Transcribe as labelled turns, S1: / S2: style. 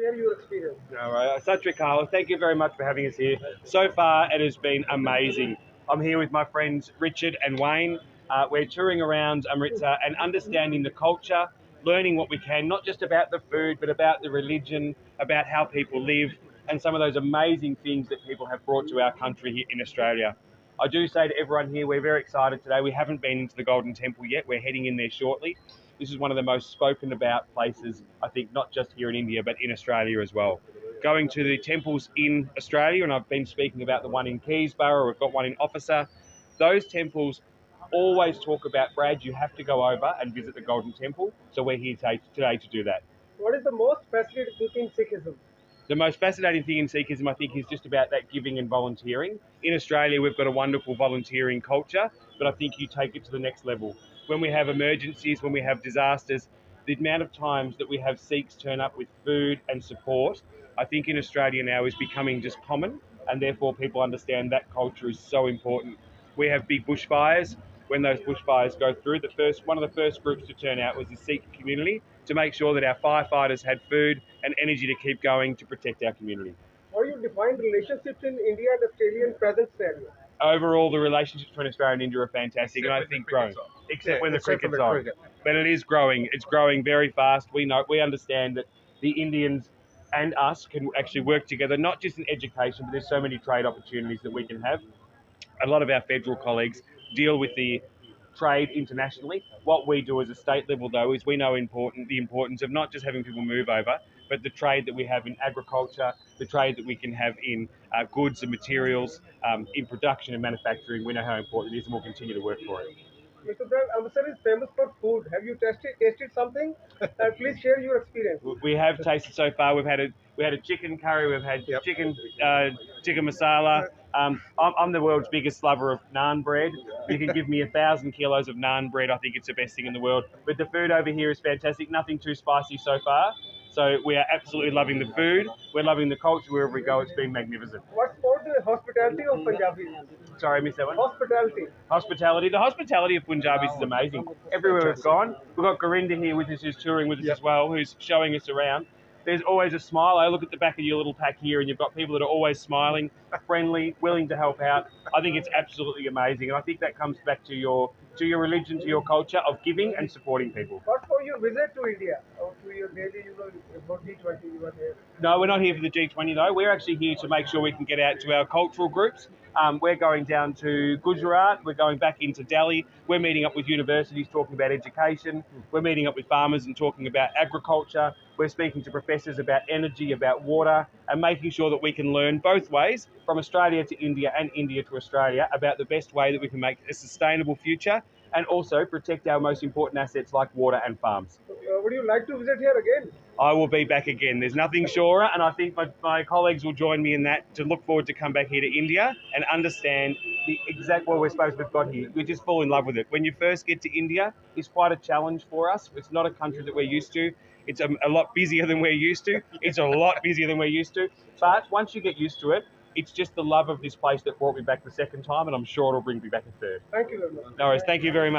S1: share your experience.
S2: All right, Satri Carl, thank you very much for having us here. So far, it has been amazing. I'm here with my friends Richard and Wayne. We're touring around Amritsar and understanding the culture, learning what we can, not just about the food, but about the religion, about how people live, and some of those amazing things that people have brought to our country here in Australia. I do say to everyone here, we're very excited today. We haven't been into the Golden Temple yet. We're heading in there shortly. This is one of the most spoken about places, I think, not just here in India, but in Australia as well. Going to the temples in Australia, and I've been speaking about the one in Keysborough, we've got one in Officer. Those temples always talk about, Brad, you have to go over and visit the Golden Temple. So we're here today to do that.
S1: What is the most fascinating thing in Sikhism?
S2: The most fascinating thing in Sikhism, I think, is just about that giving and volunteering. In Australia, we've got a wonderful volunteering culture, but I think you take it to the next level. When we have emergencies, when we have disasters, the amount of times that we have Sikhs turn up with food and support, I think in Australia now is becoming just common, and therefore people understand that culture is so important. We have big bushfires. When those bushfires go through, one of the first groups to turn out was the Sikh community to make sure that our firefighters had food and energy to keep going to protect our community.
S1: How do you define relationships in India and Australia in present scenario?
S2: Overall, the relationships between Australia and India are fantastic, and I think growing. Except when the cricket's on. But it is growing. It's growing very fast. We understand that the Indians and us can actually work together, not just in education, but there's so many trade opportunities that we can have. A lot of our federal colleagues deal with the trade internationally. What we do as a state level, though, is we know the importance of not just having people move over, but the trade that we have in agriculture, the trade that we can have in goods and materials, in production and manufacturing. We know how important it is, and we'll continue to work for it.
S1: Mr. Brad, Amritsar is famous for food. Have you tasted something? Please share your experience.
S2: We have tasted so far. We had a chicken curry. We've had chicken masala. I'm the world's biggest lover of naan bread. You can give me 1,000 kilos of naan bread. I think it's the best thing in the world. But the food over here is fantastic. Nothing too spicy so far. So we are absolutely loving the food. We're loving the culture wherever we go. It's been magnificent.
S1: What's about the hospitality of Punjabis?
S2: Sorry, I missed that one.
S1: Hospitality.
S2: Hospitality. The hospitality of Punjabis is amazing. Everywhere we've gone, we've got Gorinda here with us, who's touring with us as well, who's showing us around. There's always a smile. I look at the back of your little pack here, and you've got people that are always smiling, friendly, willing to help out. I think it's absolutely amazing, and I think that comes back to your religion, to your culture of giving and supporting people.
S1: What for your visit to India or to your daily, about G20 you were there?
S2: No, we're not here for the G20 though. We're actually here to make sure we can get out to our cultural groups. We're going down to Gujarat. We're going back into Delhi. We're meeting up with universities talking about education. We're meeting up with farmers and talking about agriculture. We're speaking to professors about energy, about water, and making sure that we can learn both ways, from Australia to India and India to Australia, about the best way that we can make a sustainable future and also protect our most important assets like water and farms.
S1: Would you like to visit here again?
S2: I will be back again. There's nothing surer, and I think my colleagues will join me in that, to look forward to come back here to India and understand the exact what we're supposed to have got here. We just fall in love with it. When you first get to India, it's quite a challenge for us. It's not a country that we're used to. It's a lot busier than we're used to. It's a lot busier than we're used to. But once you get used to it, it's just the love of this place that brought me back the second time, and I'm sure it'll bring me back a third.
S1: Thank you very much.
S2: No worries. Thank you very much.